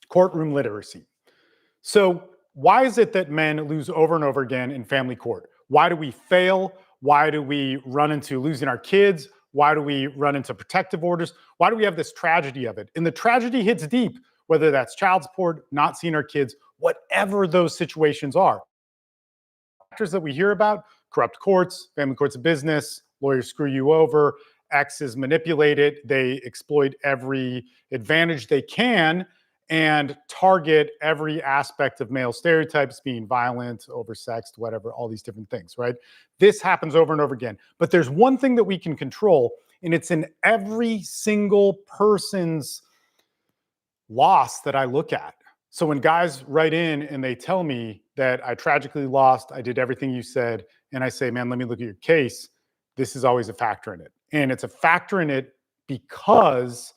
Courtroom literacy. So why is it that men lose over and over again in family court? Why do we fail? Why do we run into losing our kids? Why do we run into protective orders? Why do we have this tragedy of it? And the tragedy hits deep, whether that's child support, not seeing our kids, whatever those situations are. Factors that we hear about: corrupt courts, family courts of business, lawyers screw you over, exes manipulate it, they exploit every advantage they can and target every aspect of male stereotypes, being violent, oversexed, whatever, all these different things, right? This happens over and over again. But there's one thing that we can control, and it's in every single person's loss that I look at. So when guys write in and they tell me that I tragically lost, I did everything you said, and I say, man, let me look at your case, this is always a factor in it. And it's a factor in it because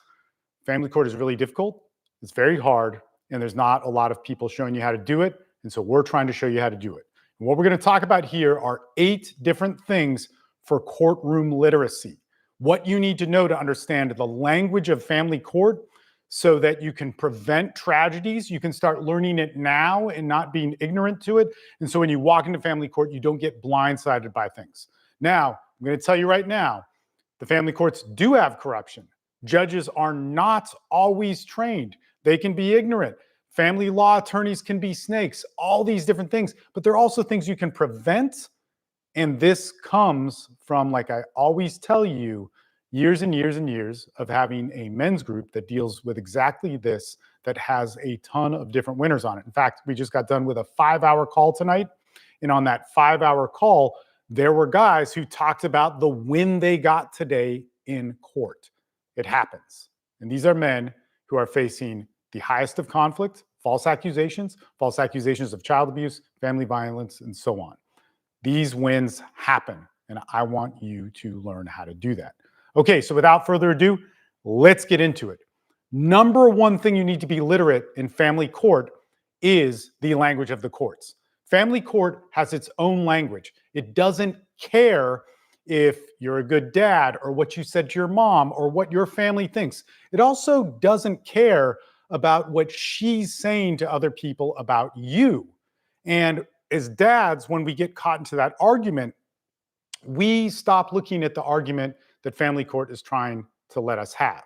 family court is really difficult. It's very hard, and there's not a lot of people showing you how to do it. And so we're trying to show you how to do it. And what we're going to talk about here are 8 different things for courtroom literacy. What you need to know to understand the language of family court so that you can prevent tragedies. You can start learning it now and not being ignorant to it. And so when you walk into family court, you don't get blindsided by things. Now, I'm going to tell you right now, the family courts do have corruption. Judges are not always trained. They can be ignorant. Family law attorneys can be snakes, all these different things. But there are also things you can prevent. And this comes from, like I always tell you, years and years and years of having a men's group that deals with exactly this, that has a ton of different winners on it. In fact, we just got done with a 5-hour call tonight. And on that 5-hour call, there were guys who talked about the win they got today in court. It happens. And these are men who are facing the highest of conflict, false accusations of child abuse, family violence, and so on. These wins happen, and I want you to learn how to do that. Okay, so without further ado, let's get into it. Number one thing you need to be literate in family court is the language of the courts. Family court has its own language. It doesn't care if you're a good dad or what you said to your mom or what your family thinks. It also doesn't care about what she's saying to other people about you. And as dads, when we get caught into that argument, we stop looking at the argument that family court is trying to let us have.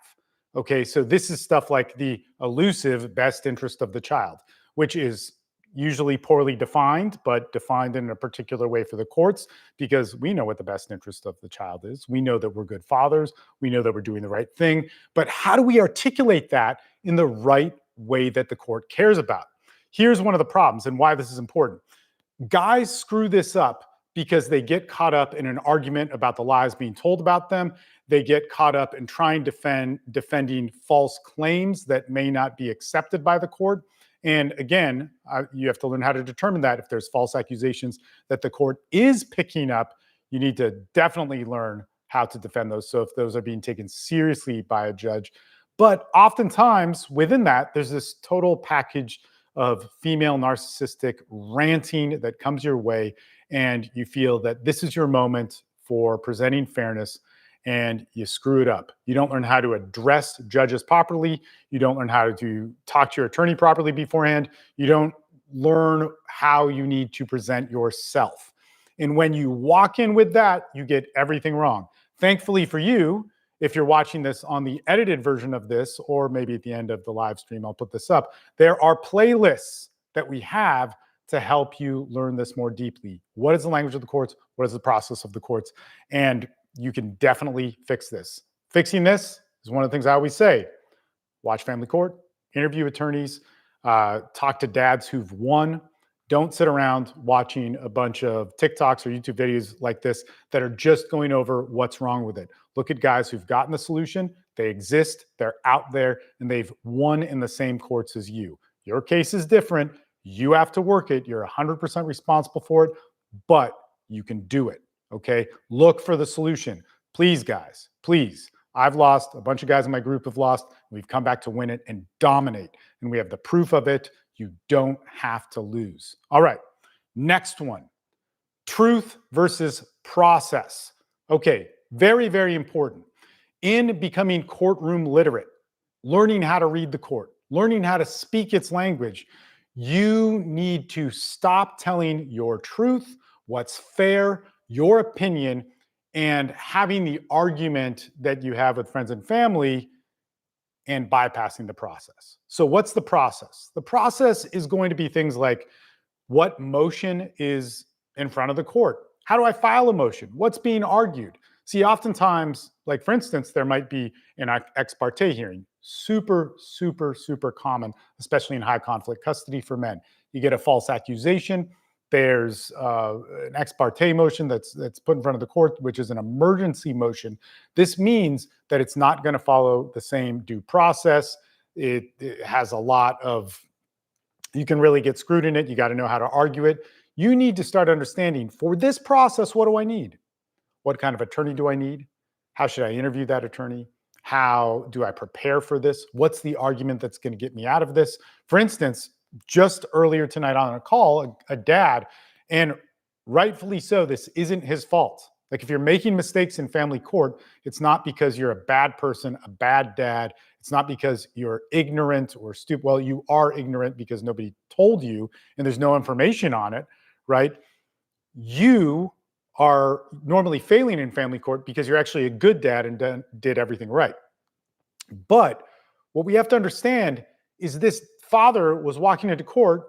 Okay, so this is stuff like the elusive best interest of the child, which is usually poorly defined, but defined in a particular way for the courts, because we know what the best interest of the child is. We know that we're good fathers. We know that we're doing the right thing. But how do we articulate that in the right way that the court cares about? Here's one of the problems and why this is important. Guys screw this up because they get caught up in an argument about the lies being told about them. They get caught up in trying to defending false claims that may not be accepted by the court. And again, you have to learn how to determine that. If there's false accusations that the court is picking up, you need to definitely learn how to defend those. So if those are being taken seriously by a judge. But oftentimes within that, there's this total package of female narcissistic ranting that comes your way, and you feel that this is your moment for presenting fairness, and you screw it up. You don't learn how to address judges properly. You don't learn how to talk to your attorney properly beforehand. You don't learn how you need to present yourself. And when you walk in with that, you get everything wrong. Thankfully for you, if you're watching this on the edited version of this, or maybe at the end of the live stream, I'll put this up, there are playlists that we have to help you learn this more deeply. What is the language of the courts? What is the process of the courts? And you can definitely fix this. Fixing this is one of the things I always say. Watch family court, interview attorneys, talk to dads who've won. Don't sit around watching a bunch of TikToks or YouTube videos like this that are just going over what's wrong with it. Look at guys who've gotten the solution. They exist, they're out there, and they've won in the same courts as you. Your case is different. You have to work it. You're 100% responsible for it, but you can do it. Okay, look for the solution. Please, guys, please. I've lost. A bunch of guys in my group have lost. We've come back to win it and dominate. And we have the proof of it. You don't have to lose. All right, next one. Truth versus process. Okay, very, very important. In becoming courtroom literate, learning how to read the court, learning how to speak its language. You need to stop telling your truth, what's fair, your opinion, and having the argument that you have with friends and family and bypassing the process. So, what's the process? The process is going to be things like what motion is in front of the court? How do I file a motion? What's being argued? See, oftentimes, like for instance, there might be an ex parte hearing, super, super, super common, especially in high conflict custody for men. You get a false accusation. There's an ex parte motion that's put in front of the court, which is an emergency motion. This means that it's not going to follow the same due process. It has a lot of, you can really get screwed in it. You got to know how to argue it. You need to start understanding, for this process, what do I need? What kind of attorney do I need? How should I interview that attorney? How do I prepare for this? What's the argument that's going to get me out of this? For instance, just earlier tonight on a call, a dad, and rightfully so, this isn't his fault. Like if you're making mistakes in family court, it's not because you're a bad person, a bad dad. It's not because you're ignorant or stupid. Well, you are ignorant because nobody told you and there's no information on it, right? You are normally failing in family court because you're actually a good dad and did everything right. But what we have to understand is this father was walking into court,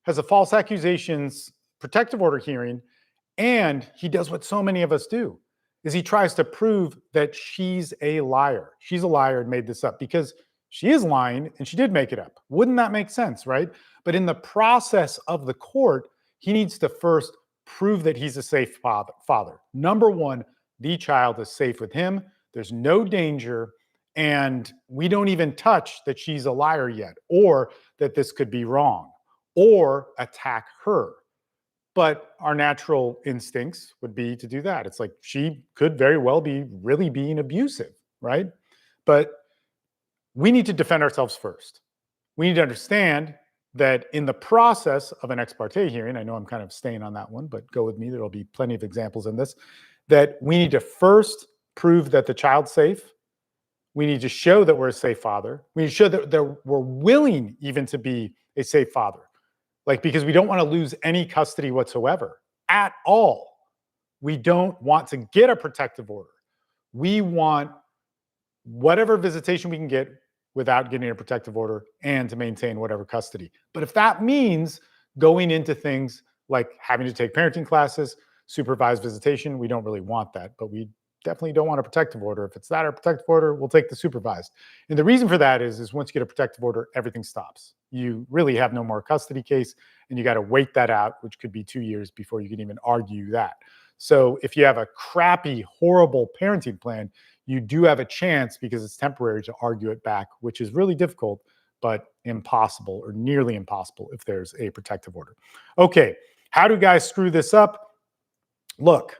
has a false accusations protective order hearing, and he does what so many of us do, is he tries to prove that she's a liar. She's a liar and made this up because she is lying and she did make it up. Wouldn't that make sense, right? But in the process of the court, he needs to first prove that he's a safe father. Number one, the child is safe with him. There's no danger. And we don't even touch that she's a liar yet, or that this could be wrong, or attack her. But our natural instincts would be to do that. It's like she could very well be really being abusive, right? But we need to defend ourselves first. We need to understand that in the process of an ex parte hearing, I know I'm kind of staying on that one, but go with me. There'll be plenty of examples in this, that we need to first prove that the child's safe. We need to show that we're a safe father. We need to show that we're willing even to be a safe father. Like, because we don't want to lose any custody whatsoever at all. We don't want to get a protective order. We want whatever visitation we can get without getting a protective order and to maintain whatever custody. But if that means going into things like having to take parenting classes, supervised visitation, we don't really want that, but we definitely don't want a protective order. If it's that or a protective order, we'll take the supervised. And the reason for that is once you get a protective order, everything stops. You really have no more custody case, and you got to wait that out, which could be 2 years before you can even argue that. So if you have a crappy, horrible parenting plan, you do have a chance, because it's temporary, to argue it back, which is really difficult, but impossible or nearly impossible if there's a protective order. Okay, how do guys screw this up? Look,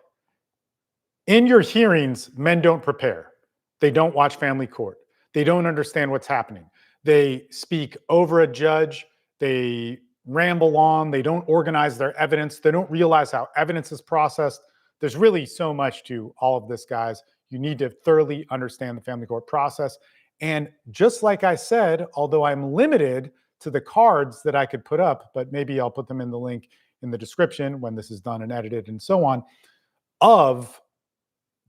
in your hearings, men don't prepare. They don't watch family court. They don't understand what's happening. They speak over a judge. They ramble on. They don't organize their evidence. They don't realize how evidence is processed. There's really so much to all of this, guys. You need to thoroughly understand the family court process. And just like I said, although I'm limited to the cards that I could put up, but maybe I'll put them in the link in the description when this is done and edited and so on, of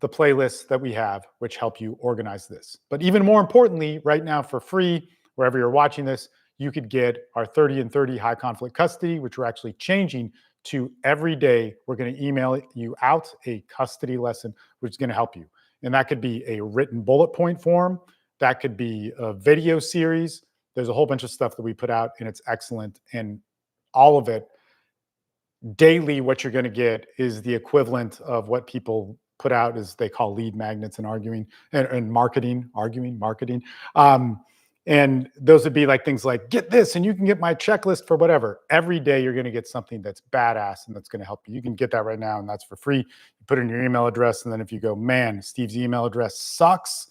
the playlists that we have, which help you organize this. But even more importantly, right now for free, wherever you're watching this, you could get our 30 and 30 high conflict custody, which we're actually changing to every day. We're going to email you out a custody lesson, which is going to help you. And that could be a written bullet point form. That could be a video series. There's a whole bunch of stuff that we put out, and it's excellent. And all of it, daily, what you're going to get is the equivalent of what people put out as they call lead magnets and arguing and marketing, marketing. And those would be like things like, get this and you can get my checklist for whatever. Every day you're going to get something that's badass and that's going to help you. You can get that right now, and that's for free. You put in your email address, and then if you go, man, Steve's email address sucks,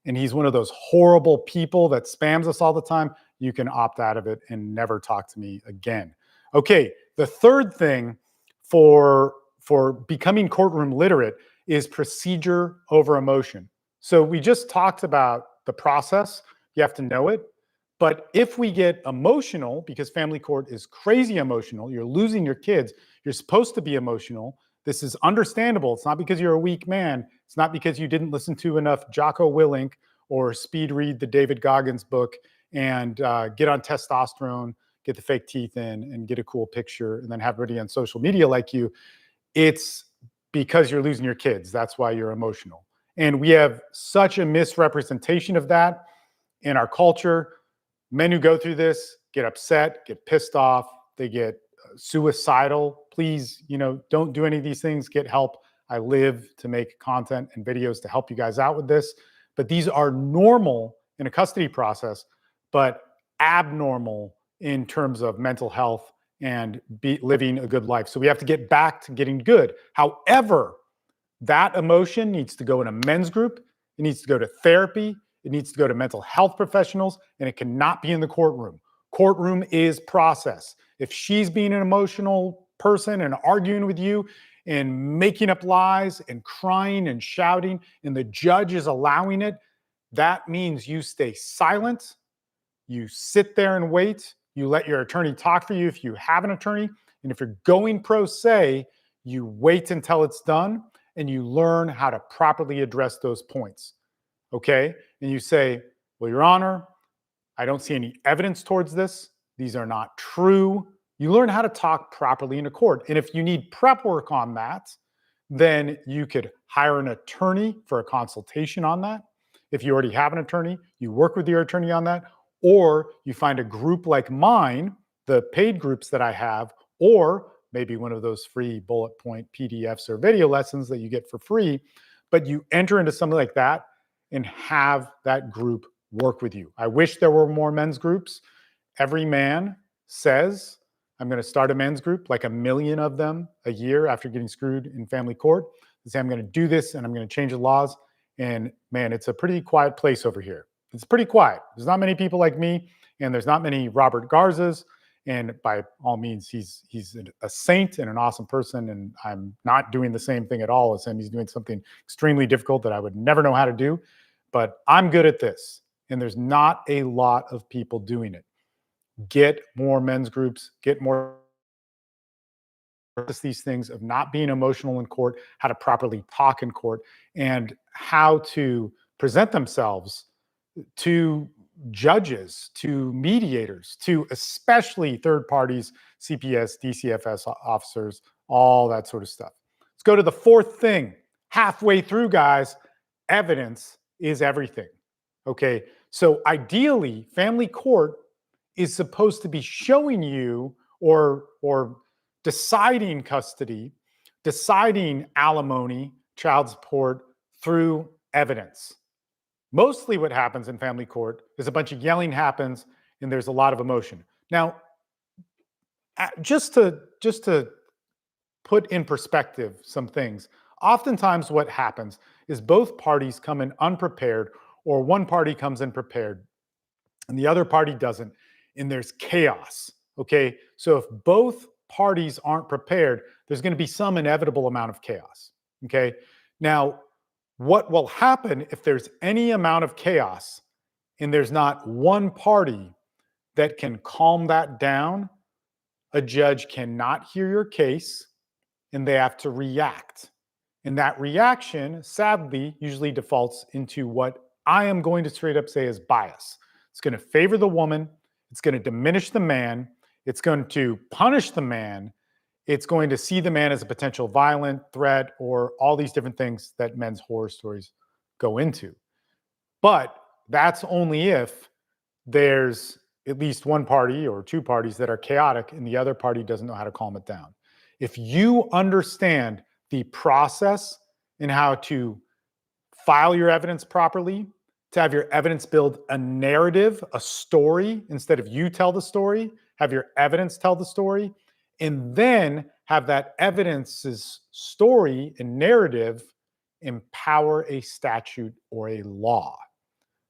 and he's one of those horrible people that spams us all the time, you can opt out of it and never talk to me again. Okay, the third thing for becoming courtroom literate is procedure over emotion. So we just talked about the process. You have to know it. But if we get emotional, because family court is crazy emotional, you're losing your kids, you're supposed to be emotional. This is understandable. It's not because you're a weak man. It's not because you didn't listen to enough Jocko Willink or speed read the David Goggins book and get on testosterone, get the fake teeth in, and get a cool picture, and then have everybody on social media like you. It's because you're losing your kids. That's why you're emotional. And we have such a misrepresentation of that in our culture. Men who go through this get upset, get pissed off, they get suicidal. Please, don't do any of these things. Get help. I live to make content and videos to help you guys out with this. But these are normal in a custody process, but abnormal in terms of mental health and living a good life. So we have to get back to getting good. However, that emotion needs to go in a men's group. It needs to go to therapy. It needs to go to mental health professionals, and it cannot be in the courtroom. Courtroom is process. If she's being an emotional person and arguing with you and making up lies and crying and shouting, and the judge is allowing it, that means you stay silent. You sit there and wait. You let your attorney talk for you if you have an attorney. And if you're going pro se, you wait until it's done and you learn how to properly address those points. Okay? And you say, well, Your Honor, I don't see any evidence towards this. These are not true. You learn how to talk properly in a court. And if you need prep work on that, then you could hire an attorney for a consultation on that. If you already have an attorney, you work with your attorney on that, or you find a group like mine, the paid groups that I have, or maybe one of those free bullet point PDFs or video lessons that you get for free, but you enter into something like that and have that group work with you. I wish there were more men's groups. Every man says, I'm going to start a men's group, like 1 million of them a year after getting screwed in family court. They say, I'm going to do this and I'm going to change the laws. And man, it's a pretty quiet place over here. It's pretty quiet. There's not many people like me, and there's not many Robert Garzas. And by all means, he's a saint and an awesome person. And I'm not doing the same thing at all as him. He's doing something extremely difficult that I would never know how to do. But I'm good at this. And there's not a lot of people doing it. Get more men's groups, get more these things of not being emotional in court, how to properly talk in court, and how to present themselves to judges, to mediators, to especially third parties, CPS, DCFS officers, all that sort of stuff. Let's go to the fourth thing. Halfway through, guys, evidence is everything. Okay, so ideally, family court is supposed to be showing you or deciding custody, deciding alimony, child support through evidence. Mostly what happens in family court is a bunch of yelling happens and there's a lot of emotion. Now, just to put in perspective some things, oftentimes what happens is both parties come in unprepared, or one party comes in prepared and the other party doesn't, and there's chaos. Okay, so if both parties aren't prepared, there's going to be some inevitable amount of chaos. Okay, now what will happen if there's any amount of chaos and there's not one party that can calm that down? A judge cannot hear your case and they have to react. And that reaction, sadly, usually defaults into what I am going to straight up say is bias. It's going to favor the woman. It's going to diminish the man. It's going to punish the man. It's going to see the man as a potential violent threat, or all these different things that men's horror stories go into. But that's only if there's at least one party or two parties that are chaotic and the other party doesn't know how to calm it down. If you understand the process and how to file your evidence properly, to have your evidence build a narrative, a story, instead of you tell the story, have your evidence tell the story, and then have that evidence's story and narrative empower a statute or a law.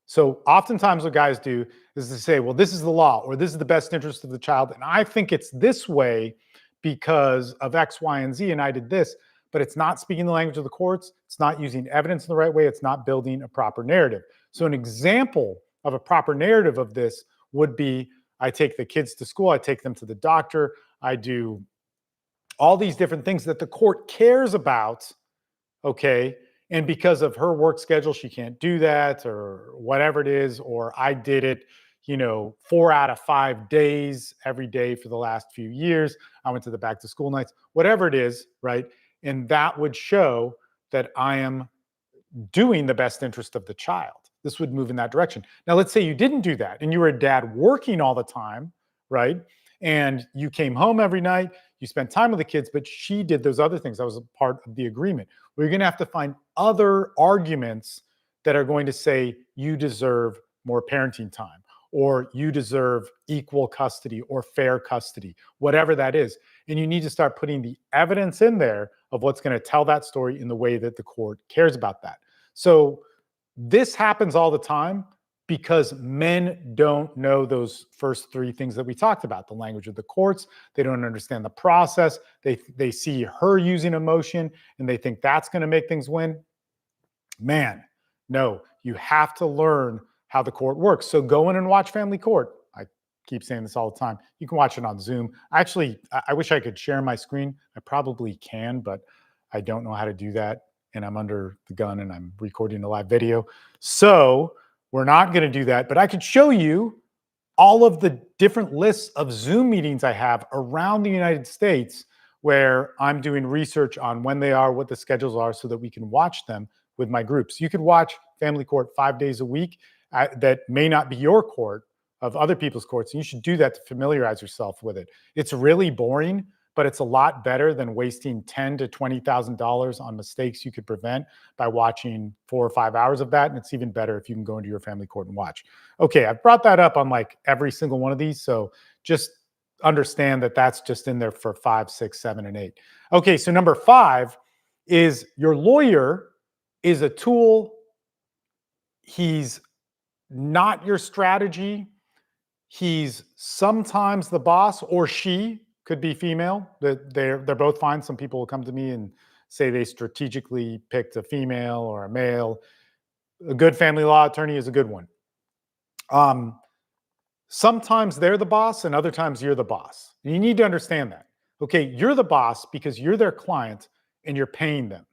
So oftentimes what guys do is to say, well, this is the law, or this is the best interest of the child, and I think it's this way because of X, Y, and Z, and I did this, but it's not speaking the language of the courts. It's not using evidence in the right way. It's not building a proper narrative. So an example of a proper narrative of this would be I take the kids to school, I take them to the doctor, I do all these different things that the court cares about, okay? And because of her work schedule, she can't do that or whatever it is, or I did it, 4 out of 5 days every day for the last few years. I went to the back to school nights, whatever it is, right? And that would show that I am doing the best interest of the child. This would move in that direction. Now, let's say you didn't do that and you were a dad working all the time, right? And you came home every night, you spent time with the kids, but she did those other things. That was a part of the agreement. We're going to have to find other arguments that are going to say you deserve more parenting time or you deserve equal custody or fair custody, whatever that is. And you need to start putting the evidence in there of what's going to tell that story in the way that the court cares about that. So this happens all the time because men don't know those first three things that we talked about, the language of the courts. They don't understand the process. They see her using emotion and they think that's going to make things win. Man, no, you have to learn how the court works. So go in and watch Family Court. I keep saying this all the time. You can watch it on Zoom. Actually, I wish I could share my screen. I probably can, but I don't know how to do that. And I'm under the gun and I'm recording a live video. So we're not going to do that, but I could show you all of the different lists of Zoom meetings I have around the United States where I'm doing research on when they are, what the schedules are, so that we can watch them with my groups. You could watch Family Court 5 days a week. That may not be your court, of other people's courts. And you should do that to familiarize yourself with it. It's really boring, but it's a lot better than wasting $10,000 to $20,000 on mistakes you could prevent by watching 4 or 5 hours of that. And it's even better if you can go into your family court and watch. Okay, I've brought that up on like every single one of these. So just understand that that's just in there for 5, 6, 7, and 8. Okay, so number 5 is your lawyer is a tool. He's not your strategy. He's sometimes the boss, or she could be female. They're both fine. Some people will come to me and say they strategically picked a female or a male. A good family law attorney is a good one. Sometimes they're the boss and other times you're the boss. And you need to understand that. Okay, you're the boss because you're their client and you're paying them.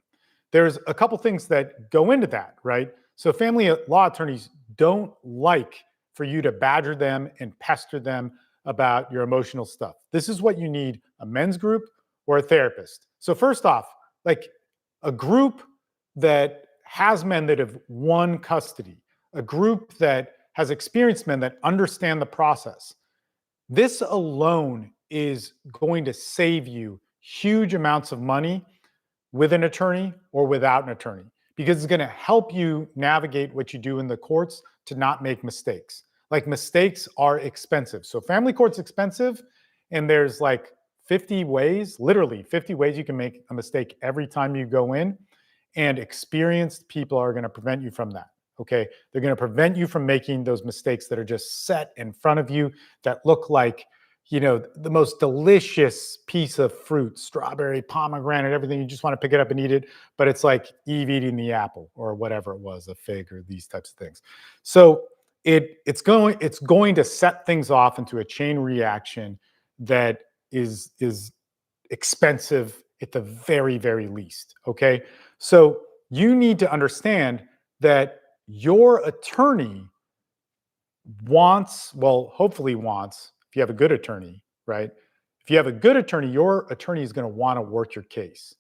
There's a couple things that go into that, right? So family law attorneys don't like for you to badger them and pester them about your emotional stuff. This is what you need: a men's group or a therapist. So first off, like a group that has men that have won custody, a group that has experienced men that understand the process. This alone is going to save you huge amounts of money with an attorney or without an attorney, because it's going to help you navigate what you do in the courts to not make mistakes. Like, mistakes are expensive. So family court's expensive, and there's like 50 ways, literally 50 ways you can make a mistake every time you go in, and experienced people are going to prevent you from that. Okay, they're going to prevent you from making those mistakes that are just set in front of you that look like, the most delicious piece of fruit, strawberry, pomegranate, everything. You just want to pick it up and eat it, but it's like Eve eating the apple or whatever it was, a fig or these types of things. So it's going to set things off into a chain reaction that is expensive at the very, very least. Okay, so you need to understand that your attorney hopefully wants, if you have a good attorney, right? If you have a good attorney, your attorney is going to want to work your case.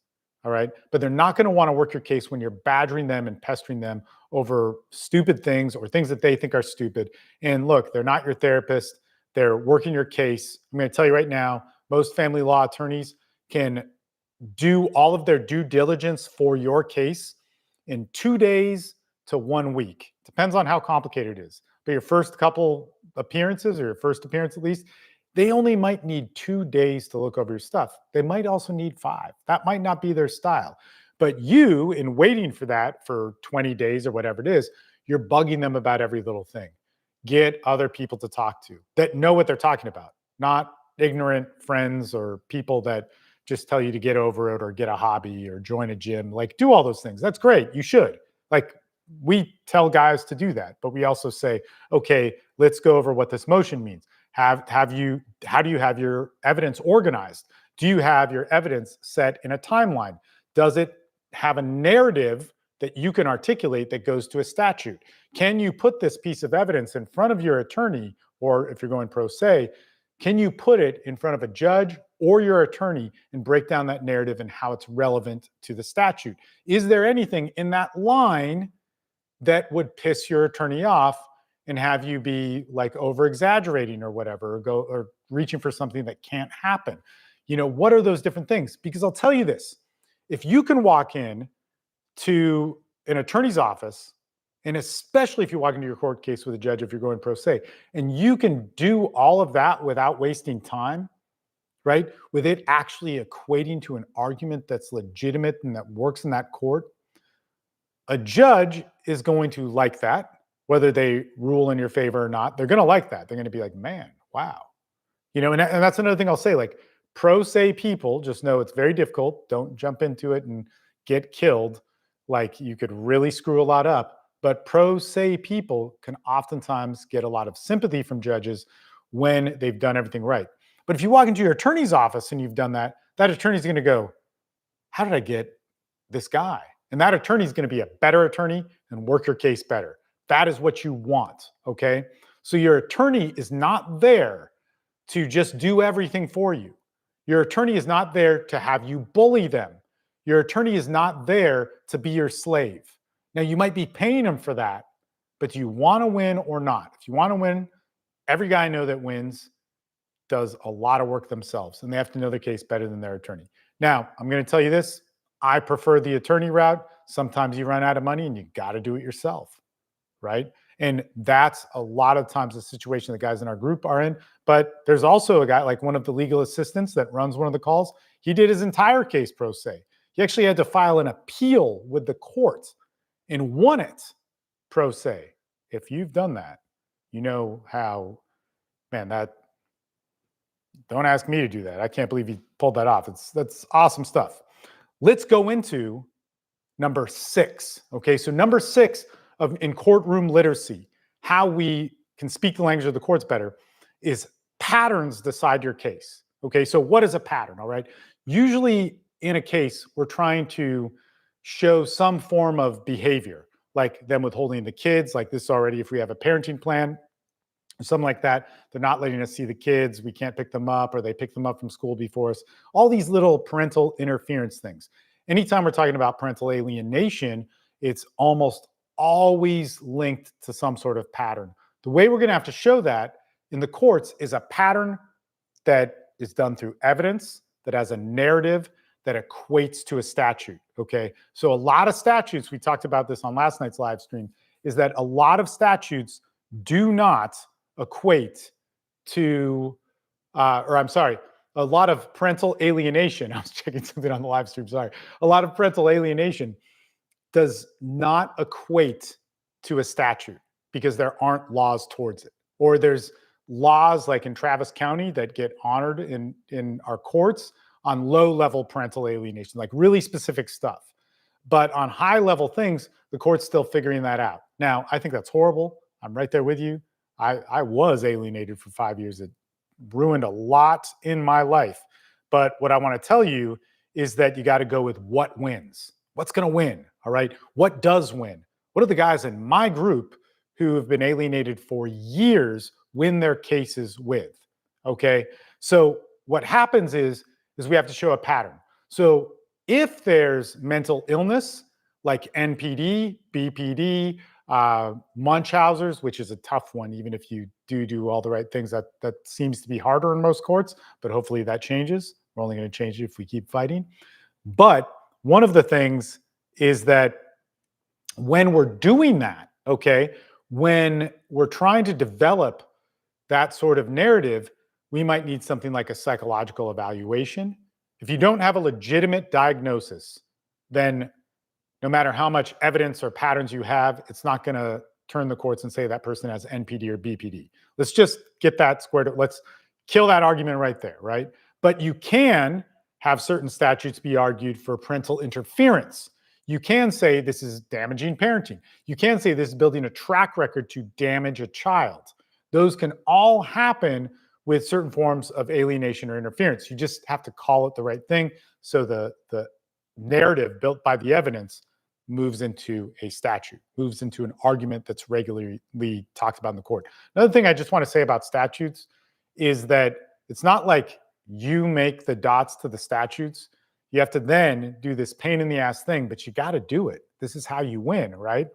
All right. But they're not going to want to work your case when you're badgering them and pestering them over stupid things or things that they think are stupid. And look, they're not your therapist. They're working your case. I'm going to tell you right now, most family law attorneys can do all of their due diligence for your case in 2 days to 1 week. Depends on how complicated it is. But your first couple appearances, or your first appearance at least, they only might need 2 days to look over your stuff. They might also need 5. That might not be their style. But you, in waiting for that for 20 days or whatever it is, you're bugging them about every little thing. Get other people to talk to that know what they're talking about, not ignorant friends or people that just tell you to get over it or get a hobby or join a gym. Like, do all those things. That's great. You should. Like, we tell guys to do that, but we also say, okay, let's go over what this motion means. How do you have your evidence organized? Do you have your evidence set in a timeline? Does it have a narrative that you can articulate that goes to a statute? Can you put this piece of evidence in front of your attorney, or if you're going pro se, can you put it in front of a judge or your attorney and break down that narrative and how it's relevant to the statute? Is there anything in that line that would piss your attorney off and have you be like over exaggerating or whatever, or reaching for something that can't happen? What are those different things? Because I'll tell you this, if you can walk in to an attorney's office, and especially if you walk into your court case with a judge, if you're going pro se, and you can do all of that without wasting time, right? With it actually equating to an argument that's legitimate and that works in that court, a judge is going to like that, whether they rule in your favor or not. They're going to like that. They're going to be like, man, wow. And that's another thing I'll say, like, pro se people, just know it's very difficult. Don't jump into it and get killed. Like, you could really screw a lot up. But pro se people can oftentimes get a lot of sympathy from judges when they've done everything right. But if you walk into your attorney's office and you've done that, that attorney's going to go, how did I get this guy? And that attorney is going to be a better attorney and work your case better. That is what you want, okay? So your attorney is not there to just do everything for you. Your attorney is not there to have you bully them. Your attorney is not there to be your slave. Now, you might be paying them for that, but do you want to win or not? If you want to win, every guy I know that wins does a lot of work themselves, and they have to know their case better than their attorney. Now, I'm going to tell you this. I prefer the attorney route. Sometimes you run out of money and you got to do it yourself, right? And that's a lot of times the situation the guys in our group are in. But there's also a guy, like one of the legal assistants that runs one of the calls. He did his entire case pro se. He actually had to file an appeal with the court and won it pro se. If you've done that, you know how, man, don't ask me to do that. I can't believe he pulled that off. That's awesome stuff. Let's go into number 6. Okay, so number 6 in courtroom literacy, how we can speak the language of the courts better, is patterns decide your case. Okay, so what is a pattern? All right, usually in a case, we're trying to show some form of behavior, like them withholding the kids, like this already, if we have a parenting plan, or something like that, they're not letting us see the kids, we can't pick them up, or they pick them up from school before us, all these little parental interference things. Anytime we're talking about parental alienation, it's almost always linked to some sort of pattern. The way we're going to have to show that in the courts is a pattern that is done through evidence, that has a narrative, that equates to a statute, okay? So a lot of statutes, we talked about this on last night's live stream, is that a lot of statutes do not equate to, a lot of parental alienation. I was checking something on the live stream, sorry. A lot of parental alienation does not equate to a statute because there aren't laws towards it. Or there's laws like in Travis County that get honored in our courts on low-level parental alienation, like really specific stuff. But on high-level things, the court's still figuring that out. Now, I think that's horrible. I'm right there with you. I was alienated for 5 years. It ruined a lot in my life. But what I want to tell you is that you got to go with what wins. What's going to win, all right? What does win? What do the guys in my group who have been alienated for years win their cases with, okay? So what happens is we have to show a pattern. So if there's mental illness like NPD, BPD, Munchausen's, which is a tough one, even if you do all the right things, that seems to be harder in most courts, but hopefully that changes. We're only going to change it if we keep fighting. But one of the things is that when we're doing that, okay, when we're trying to develop that sort of narrative, we might need something like a psychological evaluation. If you don't have a legitimate diagnosis, then no matter how much evidence or patterns you have, it's not going to turn the courts and say that person has NPD or BPD. Let's just get that squared up. Let's kill that argument right there, right? But you can have certain statutes be argued for parental interference. You can say this is damaging parenting. You can say this is building a track record to damage a child. Those can all happen with certain forms of alienation or interference. You just have to call it the right thing. So the narrative built by the evidence moves into a statute, moves into an argument that's regularly talked about in the court. Another thing I just want to say about statutes is that it's not like you make the dots to the statutes. You have to then do this pain in the ass thing, but you got to do it. This is how you win, right?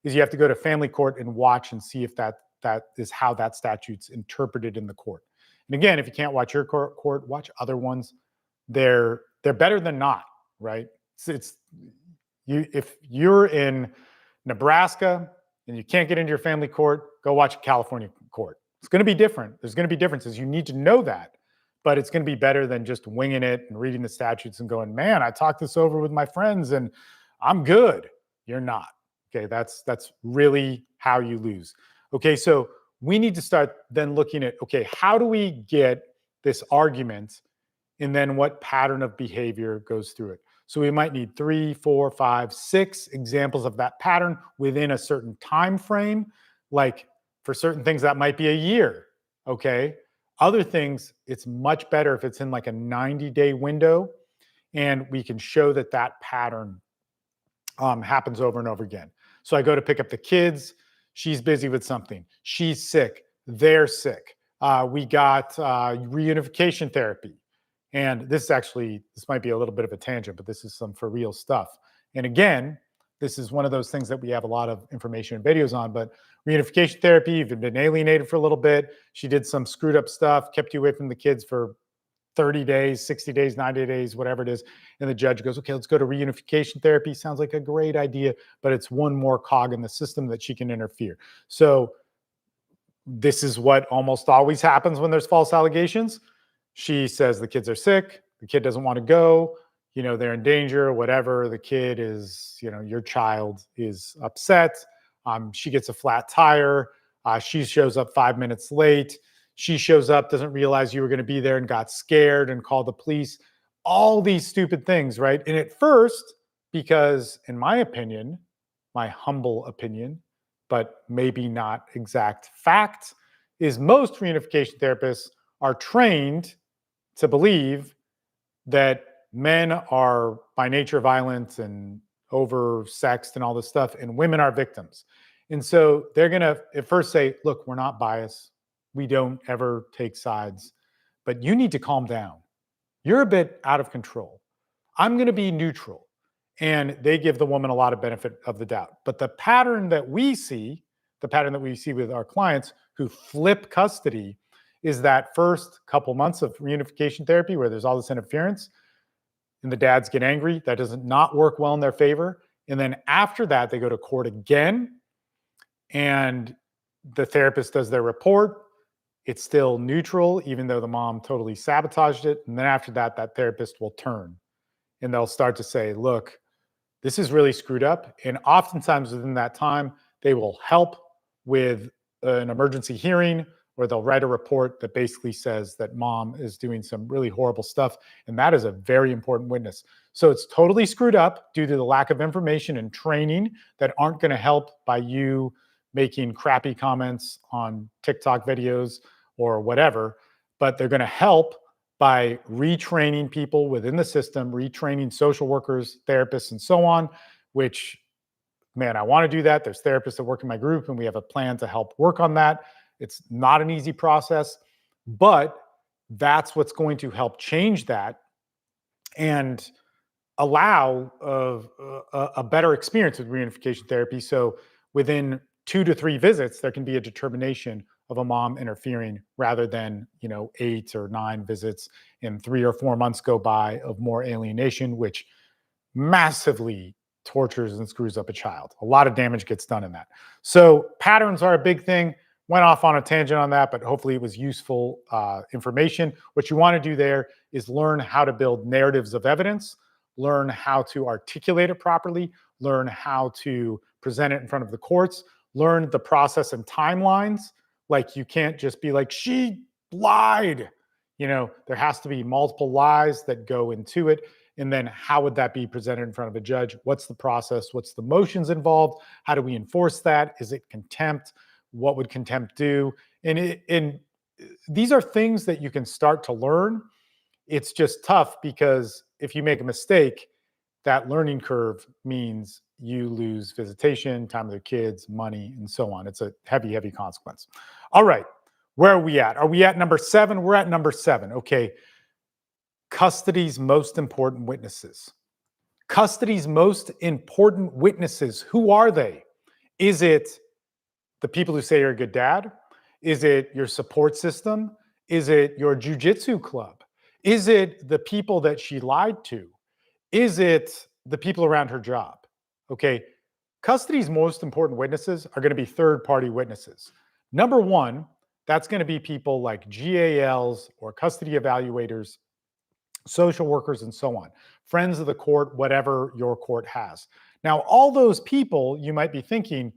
Is you have to go to family court and watch and see if that is how that statute's interpreted in the court. And again, if you can't watch your court, watch other ones. They're better than not, right? If you're in Nebraska and you can't get into your family court, go watch a California court. It's going to be different. There's going to be differences. You need to know that, but it's going to be better than just winging it and reading the statutes and going, man, I talked this over with my friends and I'm good. You're not. Okay, that's really how you lose. Okay, so we need to start then looking at, okay, how do we get this argument and then what pattern of behavior goes through it? So we might need 3, 4, 5, 6 examples of that pattern within a certain time frame. Like for certain things, that might be a year, okay? Other things, it's much better if it's in like a 90-day window and we can show that that pattern happens over and over again. So I go to pick up the kids. She's busy with something. She's sick. They're sick. We got reunification therapy. And this might be a little bit of a tangent, but this is some for real stuff. And again, this is one of those things that we have a lot of information and videos on, but reunification therapy, you've been alienated for a little bit. She did some screwed up stuff, kept you away from the kids for 30 days, 60 days, 90 days, whatever it is. And the judge goes, okay, let's go to reunification therapy. Sounds like a great idea, but it's one more cog in the system that she can interfere. So this is what almost always happens when there's false allegations. She says the kids are sick. The kid doesn't want to go. They're in danger, whatever. The kid is, your child is upset. She gets a flat tire. She shows up 5 minutes late. She shows up, doesn't realize you were going to be there and got scared and called the police. All these stupid things, right? And at first, because in my opinion, my humble opinion, but maybe not exact fact, is most reunification therapists are trained to believe that men are by nature violent and oversexed and all this stuff, and women are victims. And so they're going to at first say, look, we're not biased. We don't ever take sides, but you need to calm down. You're a bit out of control. I'm going to be neutral. And they give the woman a lot of benefit of the doubt. But the pattern that we see with our clients who flip custody is that first couple months of reunification therapy where there's all this interference and the dads get angry. That does not work well in their favor. And then after that, they go to court again and the therapist does their report. It's still neutral, even though the mom totally sabotaged it. And then after that, that therapist will turn and they'll start to say, look, this is really screwed up. And oftentimes within that time, they will help with an emergency hearing, or they'll write a report that basically says that mom is doing some really horrible stuff. And that is a very important witness. So it's totally screwed up due to the lack of information and training that aren't going to help by you making crappy comments on TikTok videos or whatever, but they're going to help by retraining people within the system, retraining social workers, therapists, and so on, which, man, I want to do that. There's therapists that work in my group, and we have a plan to help work on that. It's not an easy process, but that's what's going to help change that and allow a better experience with reunification therapy. So within 2 to 3 visits, there can be a determination of a mom interfering rather than 8 or 9 visits and 3 or 4 months go by of more alienation, which massively tortures and screws up a child. A lot of damage gets done in that. So patterns are a big thing. Went off on a tangent on that, but hopefully it was useful information. What you want to do there is learn how to build narratives of evidence, learn how to articulate it properly, learn how to present it in front of the courts, learn the process and timelines. Like you can't just be like, she lied. There has to be multiple lies that go into it. And then how would that be presented in front of a judge? What's the process? What's the motions involved? How do we enforce that? Is it contempt? What would contempt do? And these are things that you can start to learn. It's just tough because if you make a mistake, that learning curve means you lose visitation, time with your kids, money, and so on. It's a heavy, heavy consequence. All right. Where are we at? Are we at number 7? We're at number 7. Okay. Custody's most important witnesses. Custody's most important witnesses. Who are they? Is it the people who say you're a good dad? Is it your support system? Is it your jujitsu club? Is it the people that she lied to? Is it the people around her job? Okay. Custody's most important witnesses are going to be third-party witnesses. Number one, that's going to be people like GALs or custody evaluators, social workers, and so on. Friends of the court, whatever your court has. Now, all those people, you might be thinking,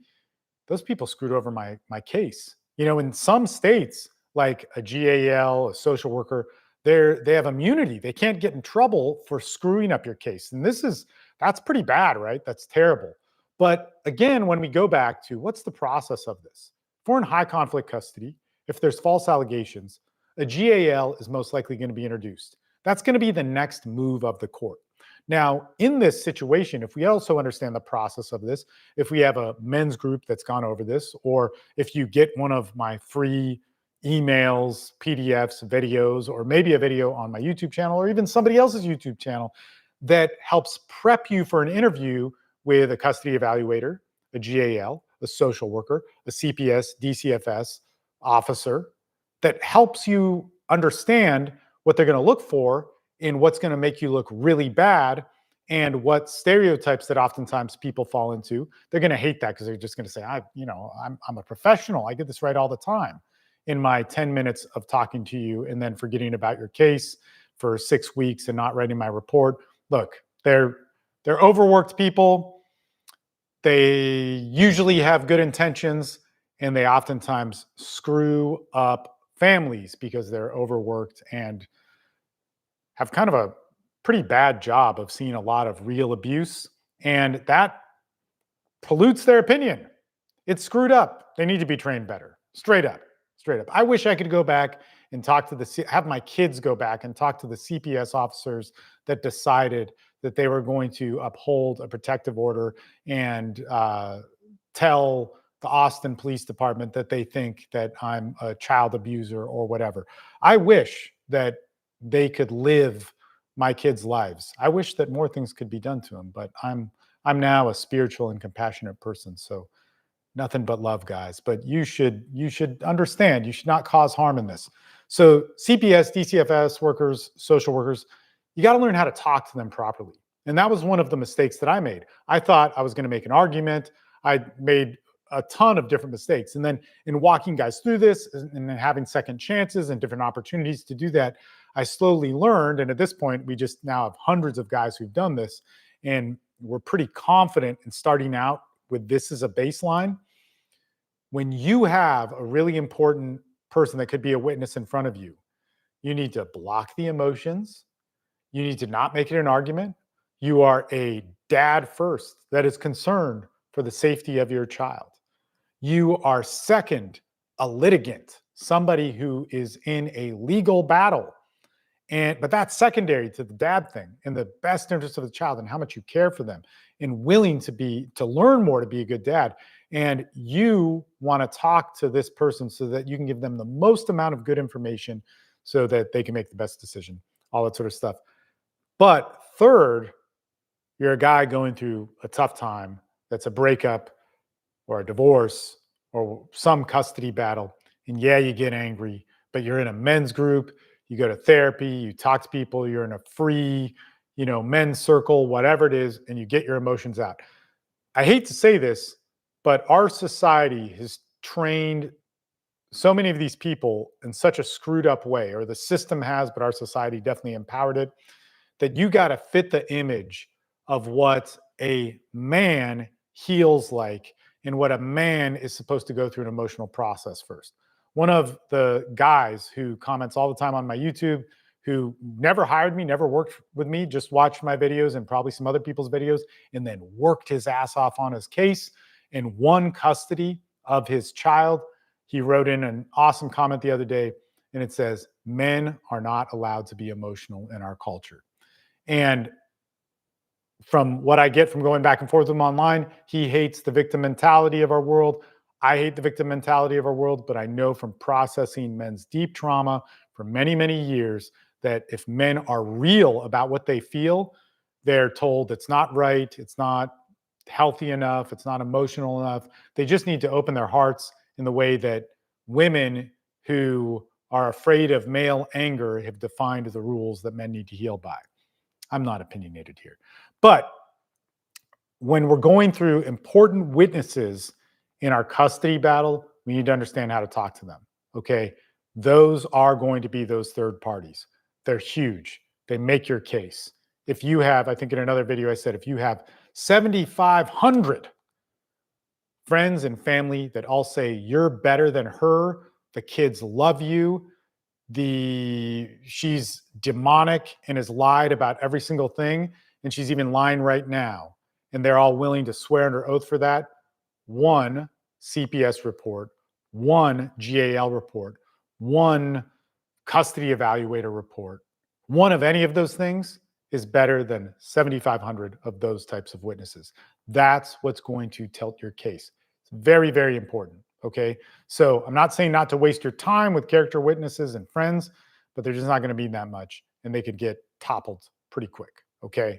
those people screwed over my case. In some states, like a GAL, a social worker, they have immunity. They can't get in trouble for screwing up your case. And that's pretty bad, right? That's terrible. But again, when we go back to what's the process of this? If we're in high conflict custody, if there's false allegations, a GAL is most likely going to be introduced. That's going to be the next move of the court. Now, in this situation, if we also understand the process of this, if we have a men's group that's gone over this, or if you get one of my free emails, PDFs, videos, or maybe a video on my YouTube channel, or even somebody else's YouTube channel that helps prep you for an interview with a custody evaluator, a GAL, a social worker, a CPS, DCFS officer, that helps you understand what they're going to look for and what's going to make you look really bad and what stereotypes that oftentimes people fall into. They're going to hate that because they're just going to say, I'm a professional. I get this right all the time in my 10 minutes of talking to you and then forgetting about your case for 6 weeks and not writing my report. Look, they're overworked people. They usually have good intentions and they oftentimes screw up families because they're overworked and have kind of a pretty bad job of seeing a lot of real abuse, and that pollutes their opinion. It's screwed up. They need to be trained better. Straight up. I wish I could go back and have my kids go back and talk to the CPS officers that decided that they were going to uphold a protective order and tell the Austin Police Department that they think that I'm a child abuser or whatever. I wish that they could live my kids' lives. I wish that more things could be done to them, but I'm now a spiritual and compassionate person, so nothing but love, guys. But you should understand, you should not cause harm in this. So CPS, DCFS workers, social workers, you got to learn how to talk to them properly. And that was one of the mistakes that I made. I thought I was going to make an argument. I made a ton of different mistakes. And then in walking guys through this and then having second chances and different opportunities to do that, I slowly learned. And at this point, we just now have hundreds of guys who've done this. And we're pretty confident in starting out with this as a baseline. When you have a really important person that could be a witness in front of you, you need to block the emotions. You need to not make it an argument. You are a dad first that is concerned for the safety of your child. You are second, a litigant, somebody who is in a legal battle. But that's secondary to the dad thing and the best interest of the child and how much you care for them and willing to learn more to be a good dad. And you want to talk to this person so that you can give them the most amount of good information so that they can make the best decision, all that sort of stuff. But third, you're a guy going through a tough time. That's a breakup or a divorce or some custody battle. And yeah, you get angry, but you're in a men's group. You go to therapy, you talk to people, you're in a free, men's circle, whatever it is, and you get your emotions out. I hate to say this, but our society has trained so many of these people in such a screwed up way, or the system has, but our society definitely empowered it, that you got to fit the image of what a man heals like and what a man is supposed to go through an emotional process first. One of the guys who comments all the time on my YouTube, who never hired me, never worked with me, just watched my videos and probably some other people's videos, and then worked his ass off on his case and won custody of his child. He wrote in an awesome comment the other day, and it says, "Men are not allowed to be emotional in our culture." And from what I get from going back and forth with him online, he hates the victim mentality of our world. I hate the victim mentality of our world, but I know from processing men's deep trauma for many, many years that if men are real about what they feel, they're told it's not right, it's not healthy enough, it's not emotional enough. They just need to open their hearts in the way that women who are afraid of male anger have defined the rules that men need to heal by. I'm not opinionated here. But when we're going through important witnesses in our custody battle, we need to understand how to talk to them. Okay. Those are going to be those third parties. They're huge. They make your case. If you have, I think in another video I said, if you have 7,500 friends and family that all say you're better than her, the kids love you, she's demonic and has lied about every single thing, and she's even lying right now, and they're all willing to swear under oath for that, one CPS report, one GAL report, one custody evaluator report, one of any of those things is better than 7,500 of those types of witnesses. That's what's going to tilt your case. It's very, very important. Okay. So I'm not saying not to waste your time with character witnesses and friends, but they're just not going to be that much and they could get toppled pretty quick. Okay.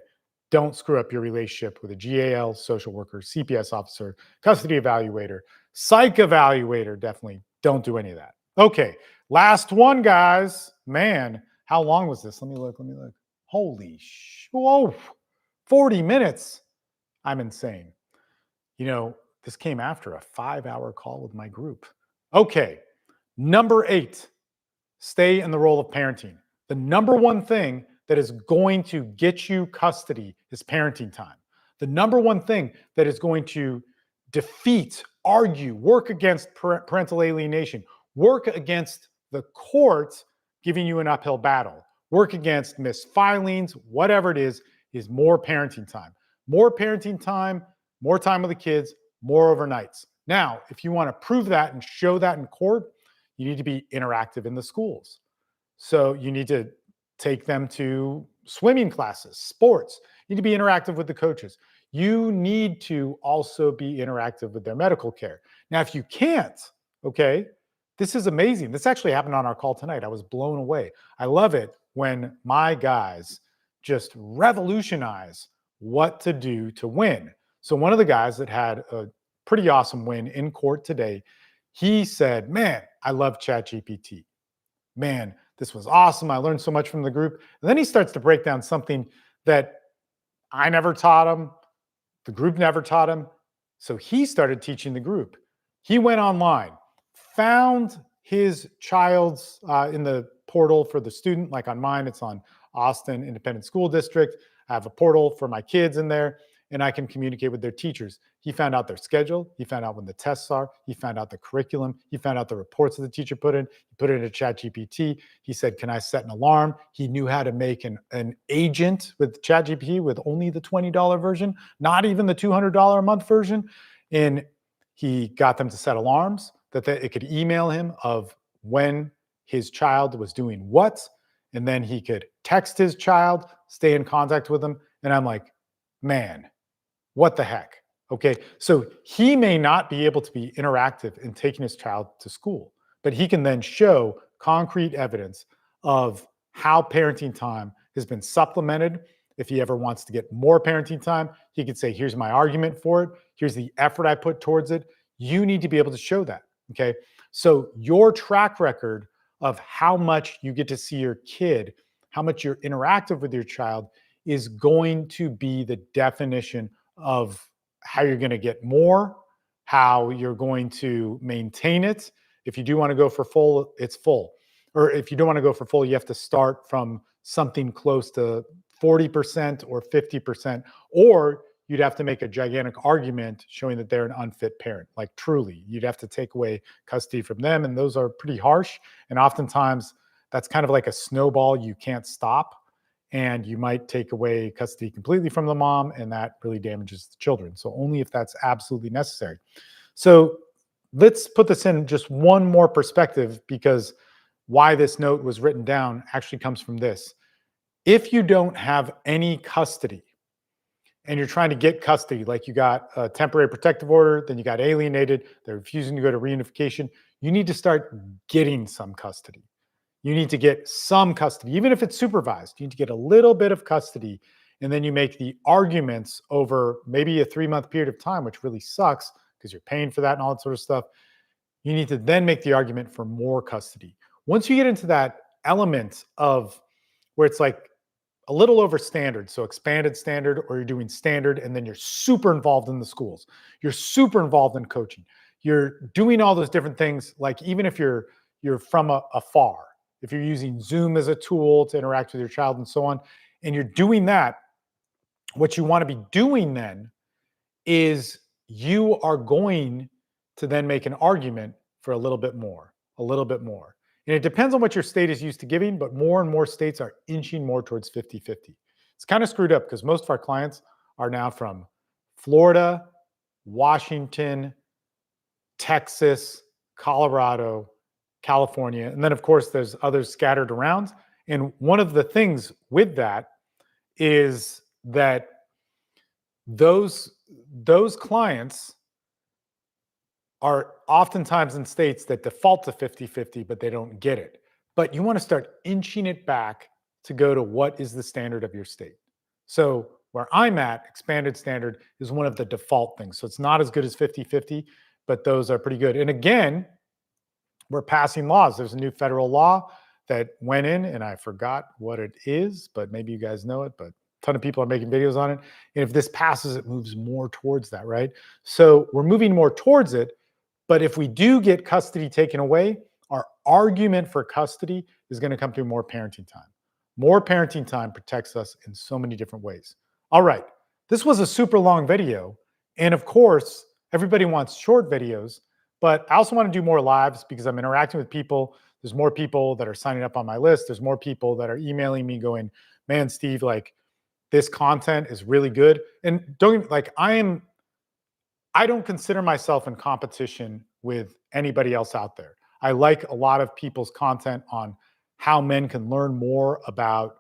Don't screw up your relationship with a GAL, social worker, CPS officer, custody evaluator, psych evaluator. Definitely don't do any of that. Okay. Last one, guys. Man, how long was this? Let me look. Holy whoa, 40 minutes. I'm insane. You know, this came after a 5-hour call with my group. Okay. Number 8, stay in the role of parenting. The number one thing that is going to get you custody is parenting time. The number one thing that is going to defeat, argue, work against parental alienation, work against the courts giving you an uphill battle, work against misfilings, whatever it is more parenting time. More parenting time, more time with the kids, more overnights. Now, if you want to prove that and show that in court, you need to be interactive in the schools. So you need to take them to swimming classes, sports. You need to be interactive with the coaches. You need to also be interactive with their medical care. Now, if you can't, okay, this is amazing. This actually happened on our call tonight. I was blown away. I love it when my guys just revolutionize what to do to win. So one of the guys that had a pretty awesome win in court today, he said, "Man, I love ChatGPT. Man, this was awesome. I learned so much from the group." And then he starts to break down something that I never taught him, the group never taught him. So he started teaching the group. He went online, found his child's in the portal for the student, like on mine, it's on Austin Independent School District. I have a portal for my kids in there, and I can communicate with their teachers. He found out their schedule. He found out when the tests are. He found out the curriculum. He found out the reports that the teacher put in. He put it into ChatGPT. He said, "Can I set an alarm?" He knew how to make an agent with ChatGPT with only the $20 version, not even the $200 a month version. And he got them to set alarms that it could email him of when his child was doing what. And then he could text his child, stay in contact with him. And I'm like, man, what the heck? Okay. So he may not be able to be interactive in taking his child to school, but he can then show concrete evidence of how parenting time has been supplemented. If he ever wants to get more parenting time, he could say, "Here's my argument for it. Here's the effort I put towards it." You need to be able to show that. Okay. So your track record of how much you get to see your kid, how much you're interactive with your child is going to be the definition of how you're going to get more, how you're going to maintain it. If you do want to go for full, it's full. Or if you don't want to go for full, you have to start from something close to 40% or 50%, or you'd have to make a gigantic argument showing that they're an unfit parent. Like truly, you'd have to take away custody from them. And those are pretty harsh. And oftentimes that's kind of like a snowball you can't stop. And you might take away custody completely from the mom, and that really damages the children. So, only if that's absolutely necessary. So, let's put this in just one more perspective, because why this note was written down actually comes from this. If you don't have any custody and you're trying to get custody, like you got a temporary protective order, then you got alienated, they're refusing to go to reunification, you need to start getting some custody. You need to get some custody, even if it's supervised. You need to get a little bit of custody. And then you make the arguments over maybe a 3-month period of time, which really sucks because you're paying for that and all that sort of stuff. You need to then make the argument for more custody. Once you get into that element of where it's like a little over standard, so expanded standard, or you're doing standard, and then you're super involved in the schools, you're super involved in coaching, you're doing all those different things, like even if you're from afar, if you're using Zoom as a tool to interact with your child and so on, and you're doing that, what you want to be doing then is you are going to then make an argument for a little bit more, a little bit more. And it depends on what your state is used to giving, but more and more states are inching more towards 50-50. It's kind of screwed up because most of our clients are now from Florida, Washington, Texas, Colorado, California, and then of course there's others scattered around. And one of the things with that is that those clients are oftentimes in states that default to 50-50, but they don't get it. But you want to start inching it back to go to what is the standard of your state. So where I'm at, expanded standard is one of the default things. So it's not as good as 50-50, but those are pretty good. And again, we're passing laws. There's a new federal law that went in, and I forgot what it is, but maybe you guys know it, but a ton of people are making videos on it. And if this passes, it moves more towards that, right? So we're moving more towards it. But if we do get custody taken away, our argument for custody is going to come through more parenting time. More parenting time protects us in so many different ways. All right. This was a super long video. And of course, everybody wants short videos, but I also want to do more lives because I'm interacting with people. There's more people that are signing up on my list. There's more people that are emailing me going, man, Steve, like this content is really good. And don't like, I don't consider myself in competition with anybody else out there. I like a lot of people's content on how men can learn more about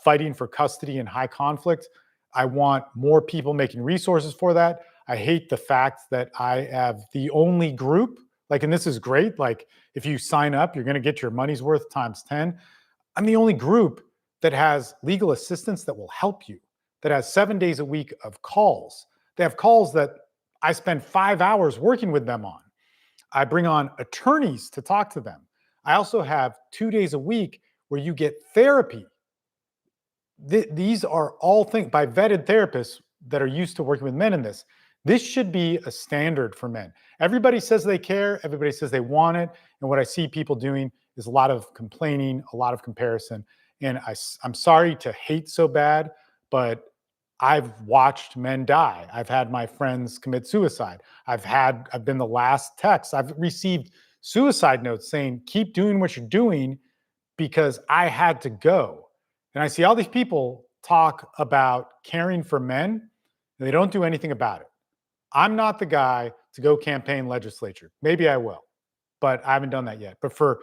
fighting for custody in high conflict. I want more people making resources for that. I hate the fact that I have the only group, like, and this is great, like if you sign up, you're going to get your money's worth times 10. I'm the only group that has legal assistance that will help you, that has 7 days a week of calls. They have calls that I spend 5 hours working with them on. I bring on attorneys to talk to them. I also have 2 days a week where you get therapy. These are all things by vetted therapists that are used to working with men in this. This should be a standard for men. Everybody says they care. Everybody says they want it. And what I see people doing is a lot of complaining, a lot of comparison. And I'm sorry to hate so bad, but I've watched men die. I've had my friends commit suicide. I've been the last text. I've received suicide notes saying, keep doing what you're doing because I had to go. And I see all these people talk about caring for men, and they don't do anything about it. I'm not the guy to go campaign legislature. Maybe I will, but I haven't done that yet. But for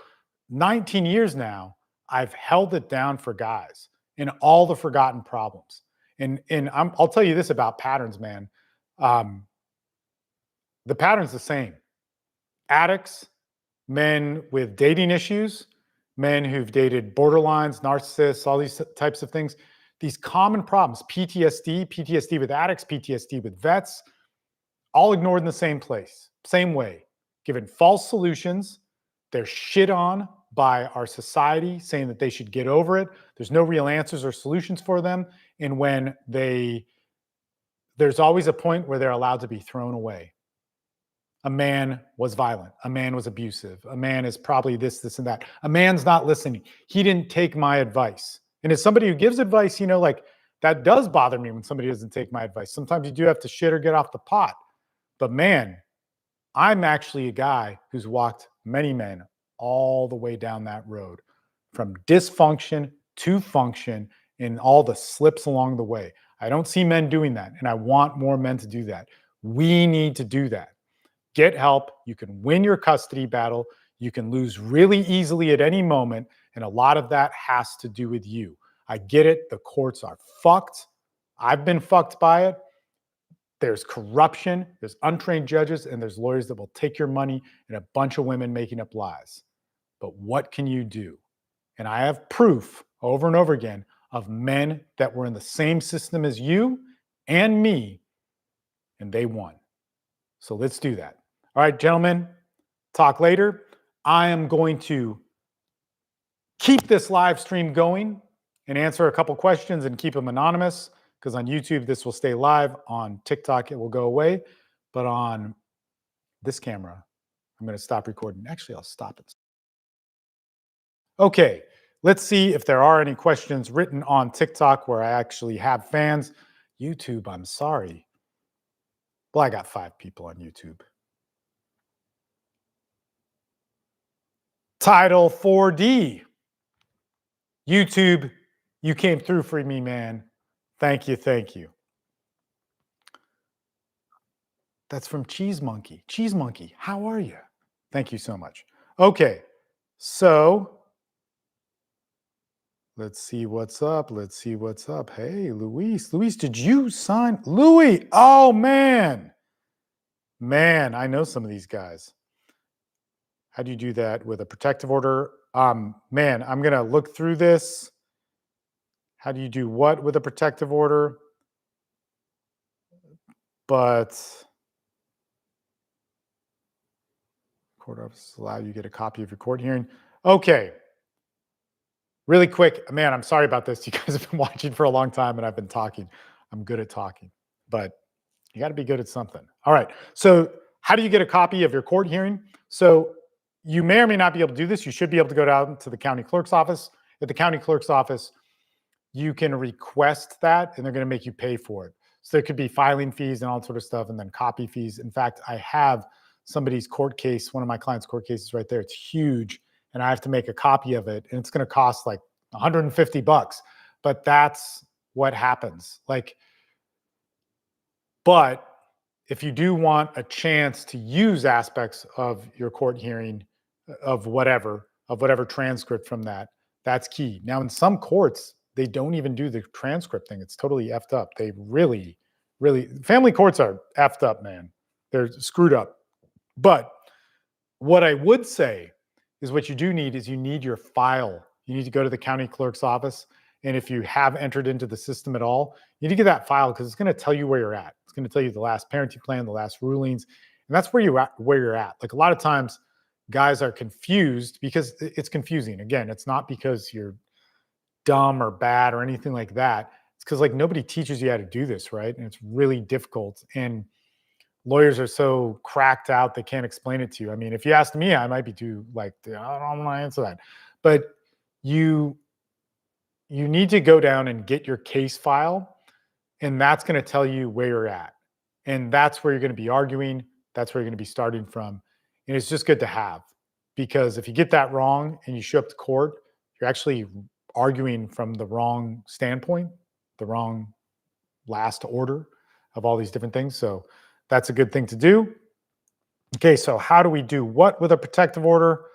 19 years now, I've held it down for guys in all the forgotten problems. And I'll tell you this about patterns, man. The pattern's the same. Addicts, men with dating issues, men who've dated borderlines, narcissists, all these types of things. These common problems, PTSD with addicts, PTSD with vets, all ignored in the same place, same way, given false solutions. They're shit on by our society, saying that they should get over it. There's no real answers or solutions for them. And when there's always a point where they're allowed to be thrown away. A man was violent. A man was abusive. A man is probably this, and that. A man's not listening. He didn't take my advice. And as somebody who gives advice, like that does bother me when somebody doesn't take my advice. Sometimes you do have to shit or get off the pot. But man, I'm actually a guy who's walked many men all the way down that road from dysfunction to function and all the slips along the way. I don't see men doing that, and I want more men to do that. We need to do that. Get help. You can win your custody battle. You can lose really easily at any moment, and a lot of that has to do with you. I get it. The courts are fucked. I've been fucked by it. There's corruption, there's untrained judges, and there's lawyers that will take your money and a bunch of women making up lies. But what can you do? And I have proof over and over again of men that were in the same system as you and me, and they won. So let's do that. All right, gentlemen, talk later. I am going to keep this live stream going and answer a couple questions and keep them anonymous, because on YouTube, this will stay live. On TikTok, it will go away. But on this camera, I'm going to stop recording. Actually, I'll stop it. Okay, let's see if there are any questions written on TikTok where I actually have fans. YouTube, I'm sorry. Well, I got 5 people on YouTube. Title 4D. YouTube, you came through for me, man. Thank you, thank you. That's from Cheese Monkey. Cheese Monkey, how are you? Thank you so much. Okay, so let's see what's up. Let's see what's up. Hey, Luis. Luis, did you sign? Louis, oh, man. Man, I know some of these guys. How do you do that with a protective order? Man, I'm going to look through this. How do you do what with a protective order? But court offices allow you to get a copy of your court hearing. Okay. Really quick, man, I'm sorry about this. You guys have been watching for a long time and I've been talking. I'm good at talking, but you got to be good at something. All right. So how do you get a copy of your court hearing? So you may or may not be able to do this. You should be able to go down to the county clerk's office. At the county clerk's office, you can request that and they're going to make you pay for it. So there could be filing fees and all that sort of stuff, and then copy fees. In fact, I have somebody's court case, one of my clients' court cases right there. It's huge, and I have to make a copy of it, and it's going to cost like $150. But that's what happens. But if you do want a chance to use aspects of your court hearing, of whatever transcript from that, that's key. Now, in some courts, they don't even do the transcript thing. It's totally effed up. They really, family courts are effed up, man. They're screwed up. But what I would say is what you do need is you need your file. You need to go to the county clerk's office. And if you have entered into the system at all, you need to get that file because it's going to tell you where you're at. It's going to tell you the last parenting plan, the last rulings. And that's where you're at. Like a lot of times guys are confused because it's confusing. Again, it's not because you're dumb or bad or anything like that. It's because like nobody teaches you how to do this, right? And it's really difficult. And lawyers are so cracked out they can't explain it to you. I mean, if you asked me, I might be too like, I don't want to answer that. But you need to go down and get your case file, and that's going to tell you where you're at. And that's where you're going to be arguing. That's where you're going to be starting from. And it's just good to have, because if you get that wrong and you show up to court, you're actually arguing from the wrong standpoint, the wrong last order of all these different things. So that's a good thing to do. Okay, so how do we do what with a protective order?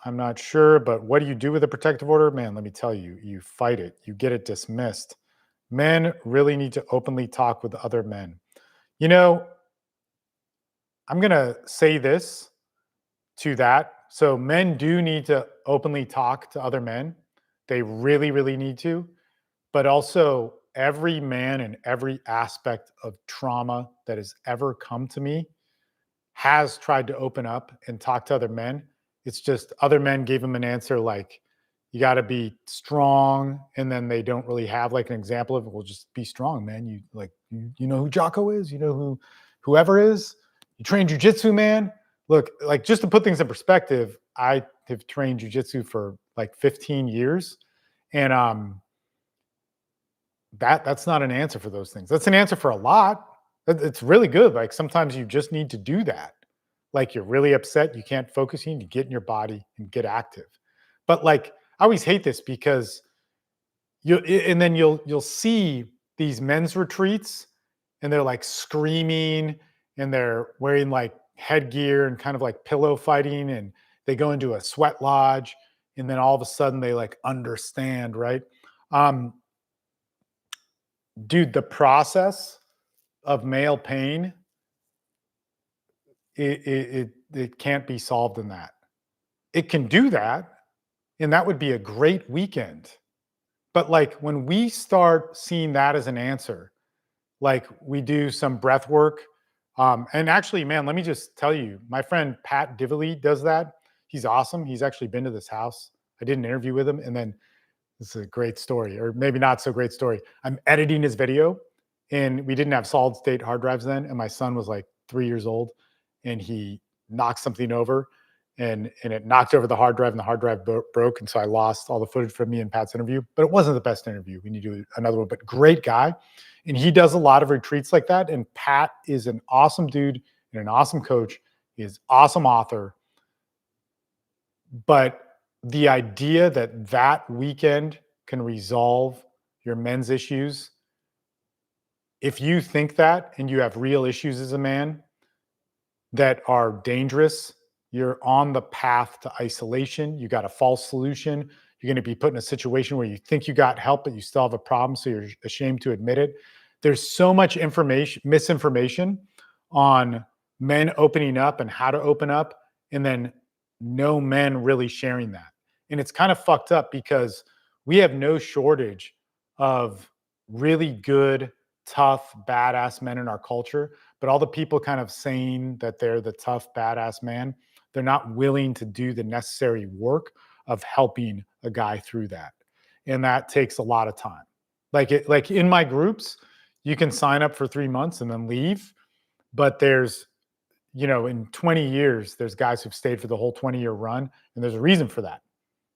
I'm not sure, but what do you do with a protective order? Man, let me tell you, you fight it. You get it dismissed. Men really need to openly talk with other men. You know, I'm going to say this to that. So men do need to openly talk to other men. They really need to. But also, every man in every aspect of trauma that has ever come to me has tried to open up and talk to other men. It's just other men gave him an answer like, you got to be strong. And then they don't really have like an example of it. Well, just be strong, man. You like, you know who Jocko is? You know who whoever is? You train jujitsu, man. Look, like just to put things in perspective, I have trained jujitsu for like 15 years. And that's not an answer for those things. That's an answer for a lot. It's really good. Like sometimes you just need to do that. Like you're really upset, you can't focus, you need to get in your body and get active. But like, I always hate this because and then you'll see these men's retreats, and they're like screaming, and they're wearing like headgear and kind of like pillow fighting, and they go into a sweat lodge, and then all of a sudden they like understand, right? Um, dude, the process of male pain, it can't be solved in that. It can do that, and that would be a great weekend. But like when we start seeing that as an answer, like we do some breath work. And actually, man, let me just tell you, my friend Pat Dively does that. He's awesome. He's actually been to this house. I did an interview with him, and then this is a great story, or maybe not so great story. I'm editing his video, and we didn't have solid state hard drives then, and my son was like 3 years old, and he knocked something over, and it knocked over the hard drive, and the hard drive broke, and so I lost all the footage from me and Pat's interview. But it wasn't the best interview. We need to do another one. But great guy, and he does a lot of retreats like that. And Pat is an awesome dude and an awesome coach. He is awesome author. But the idea that that weekend can resolve your men's issues, if you think that and you have real issues as a man that are dangerous, you're on the path to isolation. You got a false solution. You're going to be put in a situation where you think you got help, but you still have a problem. So you're ashamed to admit it. There's so much information, misinformation on men opening up and how to open up, and then no men really sharing that. And it's kind of fucked up because we have no shortage of really good, tough, badass men in our culture. But all the people kind of saying that they're the tough, badass man, they're not willing to do the necessary work of helping a guy through that. And that takes a lot of time. Like in my groups, you can sign up for 3 months and then leave. But there's, in 20 years, there's guys who've stayed for the whole 20-year run. And there's a reason for that,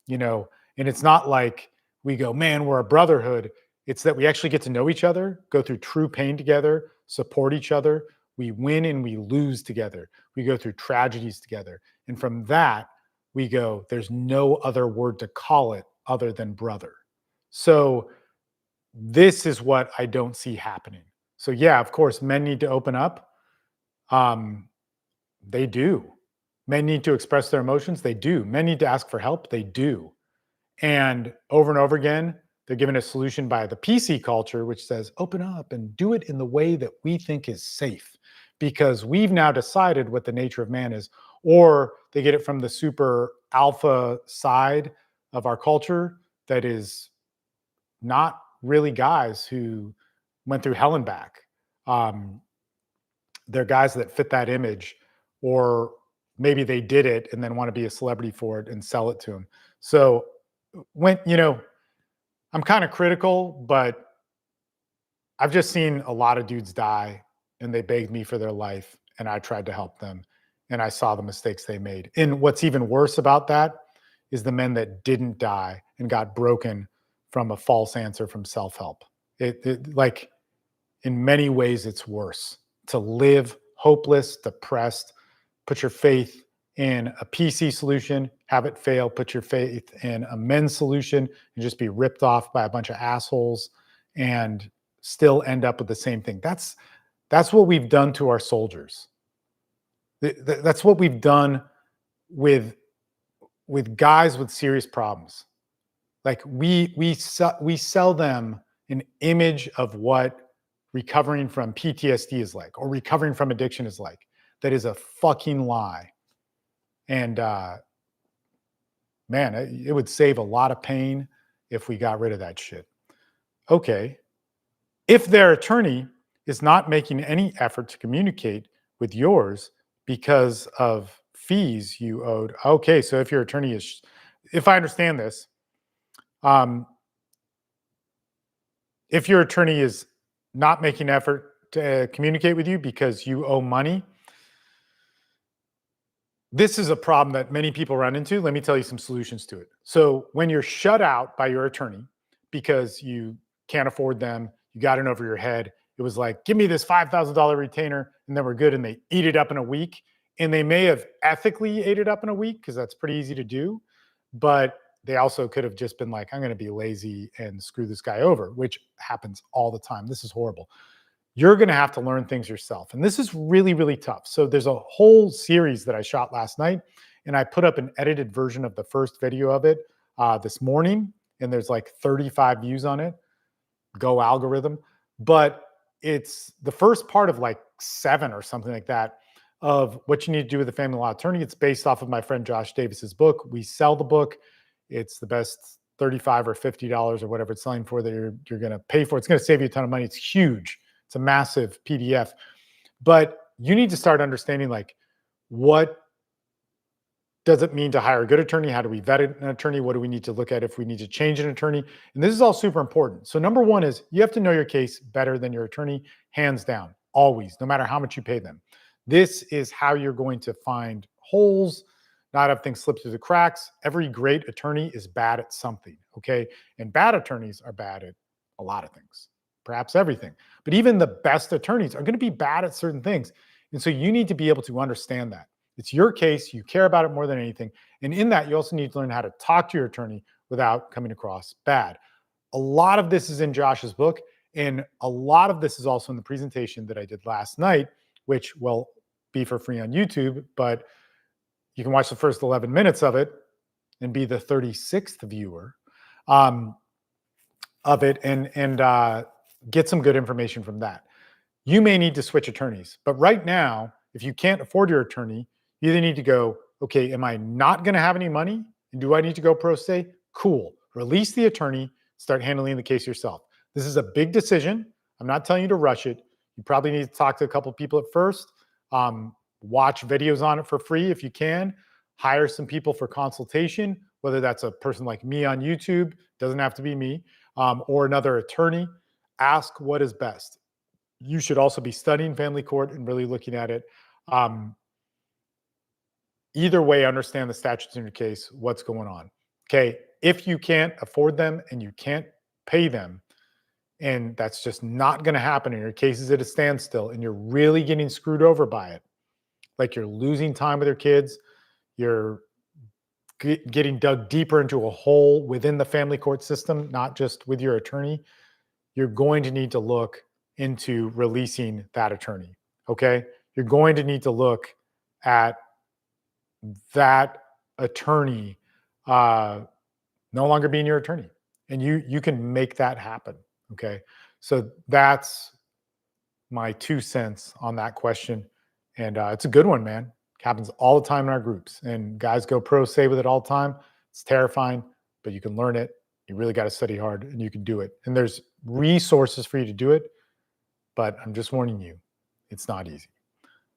and it's not like we go, man, we're a brotherhood. It's that we actually get to know each other, go through true pain together, support each other. We win and we lose together. We go through tragedies together. And from that, we go, there's no other word to call it other than brother. So this is what I don't see happening. So yeah, of course, men need to open up. They do. Men need to express their emotions. They do. Men need to ask for help. They do. And over again, they're given a solution by the PC culture, which says, open up and do it in the way that we think is safe, because we've now decided what the nature of man is. Or they get it from the super alpha side of our culture that is not really guys who went through hell and back. They're guys that fit that image, or maybe they did it and then want to be a celebrity for it and sell it to them. So when, I'm kind of critical, but I've just seen a lot of dudes die, and they begged me for their life, and I tried to help them, and I saw the mistakes they made. And what's even worse about that is the men that didn't die and got broken from a false answer from self-help. Like, in many ways, it's worse to live hopeless, depressed, put your faith in a PC solution, have it fail, put your faith in a men's solution, and just be ripped off by a bunch of assholes and still end up with the same thing. That's what we've done to our soldiers. That's what we've done with guys with serious problems. Like we sell them an image of what recovering from PTSD is like, or recovering from addiction is like. That is a fucking lie. And man, it would save a lot of pain if we got rid of that shit. Okay. If their attorney is not making any effort to communicate with yours because of fees you owed. Okay. So if your attorney is, if I understand this, if your attorney is not making effort to communicate with you because you owe money, this is a problem that many people run into. Let me tell you some solutions to it. So when you're shut out by your attorney because you can't afford them, you got in over your head, it was like, give me this $5,000 retainer and then we're good. And they eat it up in a week. And they may have ethically ate it up in a week because that's pretty easy to do. But they also could have just been like, I'm going to be lazy and screw this guy over, which happens all the time. This is horrible. You're going to have to learn things yourself. And this is really, really tough. So there's a whole series that I shot last night, and I put up an edited version of the first video of it this morning, and there's like 35 views on it. Go algorithm. But it's the first part of like 7 or something like that of what you need to do with a family law attorney. It's based off of my friend Josh Davis's book. We sell the book. It's the best $35 or $50 or whatever it's selling for that you're going to pay for. It's going to save you a ton of money. It's huge. It's a massive PDF. But you need to start understanding like what does it mean to hire a good attorney? How do we vet an attorney? What do we need to look at if we need to change an attorney? And this is all super important. So number one is you have to know your case better than your attorney, hands down, always, no matter how much you pay them. This is how you're going to find holes, not have things slip through the cracks. Every great attorney is bad at something, okay? And bad attorneys are bad at a lot of things, perhaps everything. But even the best attorneys are going to be bad at certain things. And so you need to be able to understand that. It's your case. You care about it more than anything. And in that, you also need to learn how to talk to your attorney without coming across bad. A lot of this is in Josh's book. And a lot of this is also in the presentation that I did last night, which will be for free on YouTube. But you can watch the first 11 minutes of it and be the 36th viewer of it and get some good information from that. You may need to switch attorneys. But right now, if you can't afford your attorney, you either need to go, okay, am I not going to have any money? And do I need to go pro se? Cool. Release the attorney, start handling the case yourself. This is a big decision. I'm not telling you to rush it. You probably need to talk to a couple of people at first. Watch videos on it for free if you can. Hire some people for consultation, whether that's a person like me on YouTube, doesn't have to be me, or another attorney. Ask what is best. You should also be studying family court and really looking at it. Either way, understand the statutes in your case, what's going on. Okay, if you can't afford them and you can't pay them, and that's just not going to happen, and your case is at a standstill, and you're really getting screwed over by it, like you're losing time with your kids, you're getting dug deeper into a hole within the family court system, not just with your attorney, you're going to need to look into releasing that attorney. Okay, you're going to need to look at that attorney no longer being your attorney, and you can make that happen. Okay, so that's my 2 cents on that question, and it's a good one, man. It happens all the time in our groups, and guys go pro se with it all the time. It's terrifying, but you can learn it. You really got to study hard, and you can do it. And there's resources for you to do it, but I'm just warning you, it's not easy.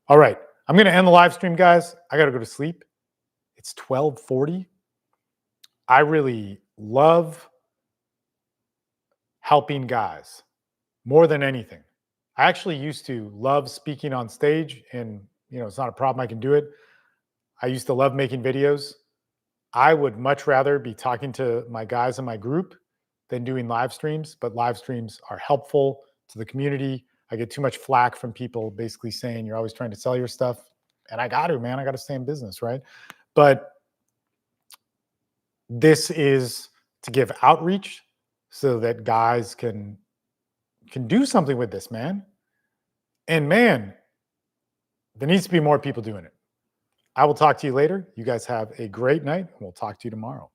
All right, I'm going to end the live stream, guys. I got to go to sleep. It's 12:40. I really love helping guys more than anything. I actually used to love speaking on stage, and it's not a problem. I can do it. I used to love making videos. I would much rather be talking to my guys in my group than doing live streams, but live streams are helpful to the community. I get too much flack from people basically saying you're always trying to sell your stuff. And I got to, man. I got to stay in business, right? But this is to give outreach so that guys can do something with this, man. And man, there needs to be more people doing it. I will talk to you later. You guys have a great night, and we'll talk to you tomorrow.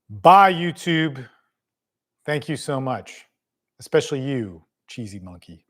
Bye, YouTube. Thank you so much, especially you, cheesy monkey.